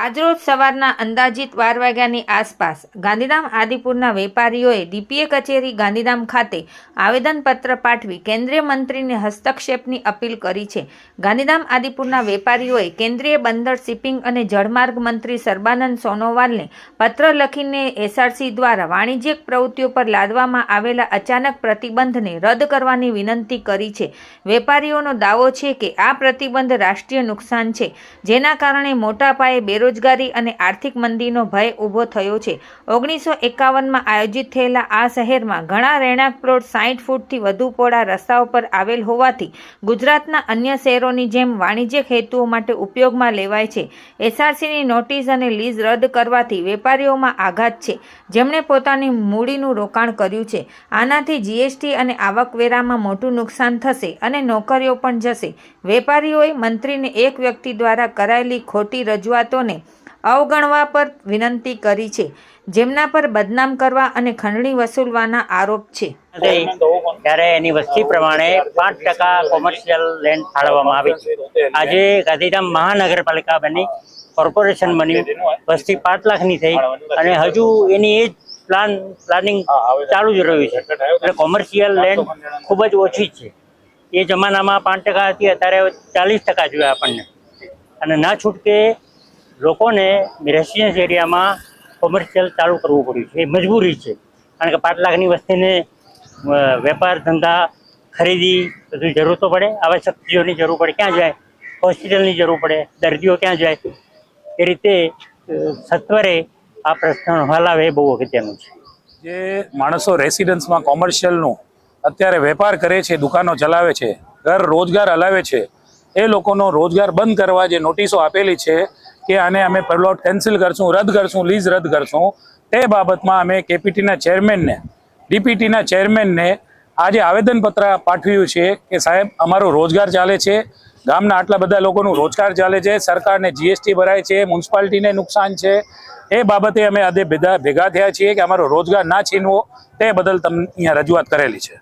આજરોજ સવારના અંદાજિત 12 વાગ્યાની આસપાસ ગાંધીધામ આદિપુરના વેપારીઓએ ડીપીએ કચેરી ગાંધીધામ ખાતે આવેદનપત્ર પાઠવી કેન્દ્રીય મંત્રીને હસ્તક્ષેપની અપીલ કરી છે। ગાંધીધામ આદિપુરના વેપારીઓએ કેન્દ્રીય બંદર શિપિંગ અને જળમાર્ગ મંત્રી સર્બાનંદ સોનોવાલને પત્ર લખીને એસઆરસી દ્વારા વાણિજ્યિક પ્રવૃત્તિઓ પર લાદવામાં આવેલા અચાનક પ્રતિબંધને રદ કરવાની વિનંતી કરી છે। વેપારીઓનો દાવો છે કે આ પ્રતિબંધ રાષ્ટ્રીય નુકસાન છે, જેના કારણે મોટા પાયે બેરોજગારી અને આર્થિક મંદીનો ભય ઊભો થયો છે। 1951માં આયોજિત થયેલા આ શહેરમાં ઘણા રહેણાંક પ્લોટ 60 ફૂટથી વધુ પહોળા રસ્તાઓ પર આવેલ હોવાથી ગુજરાતના અન્ય શહેરોની જેમ વાણિજ્યિક હેતુઓ માટે ઉપયોગમાં લેવાય છે। એસઆરસીની નોટિસ અને લીઝ રદ કરવાથી વેપારીઓમાં આઘાત છે, જેમણે પોતાની મૂડીનું રોકાણ કર્યું છે। આનાથી જીએસટી અને આવકવેરામાં મોટું નુકસાન થશે અને નોકરીઓ પણ જશે। વેપારીઓએ મંત્રીને એક વ્યક્તિ દ્વારા કરાયેલી ખોટી રજૂઆતોને અવગણવા પર વિનંતી કરી છે, જેમના પર બદનામ કરવા અને ખંડણી વસૂલવાના આરોપ છે। ત્યારે એની વસ્તી પ્રમાણે 5% કોમર્શિયલ લેન્ડ ફાળવવામાં આવી છે। આજે ગાંધીધામ મહાનગરપાલિકા બની, કોર્પોરેશન બન્યું, વસ્તી 5 લાખની થઈ અને હજુ એની એ જ પ્લાનિંગ ચાલુ જ રહ્યું છે। એટલે કોમર્શિયલ લેન્ડ ખૂબ જ ઓછી છે। એ જમાનામાં 5% હતી, અત્યારે 40% જોઈએ આપણને। અને ના છૂટકે લોકોને રેસિડેન્સ એરિયામાં કોમર્શિયલ ચાલુ કરવું પડ્યું છે, એ મજબૂરી છે। કારણ કે 5 લાખની વસ્તીને વેપાર ધંધા ખરીદી બધી જરૂરતો પડે, આવશ્યક ચીજોની જરૂર પડે, ક્યાં જાય? હોસ્પિટલની જરૂર પડે, દર્દીઓ ક્યાં જાય? એ રીતે સત્વરે આ પ્રશ્ન હલાવે એ બહુ અગત્યનું છે। જે માણસો રેસિડન્સમાં કોમર્શિયલનું અત્યારે વેપાર કરે છે, દુકાનો ચલાવે છે, ઘર રોજગાર હલાવે છે, એ લોકોનો રોજગાર બંધ કરવા જે નોટિસો આપેલી છે કે આને અમે પ્લોટ કેન્સલ કરશું, રદ કરશું, લીઝ રદ કરશું, તે બાબતમાં અમે કેપીટીના ચેરમેનને, ડીપીટીના ચેરમેનને આજે આવેદનપત્ર પાઠવ્યું છે કે સાહેબ, અમારો રોજગાર ચાલે છે, ગામના આટલા બધા લોકોનું રોજગાર ચાલે છે, સરકારને જીએસટી ભરાય છે, મ્યુનિસિપાલિટીને નુકસાન છે, એ બાબતે અમે આજે ભેગા થયા છીએ કે અમારો રોજગાર ના છીનવો, તે બદલ તમને અહીંયા રજૂઆત કરેલી છે।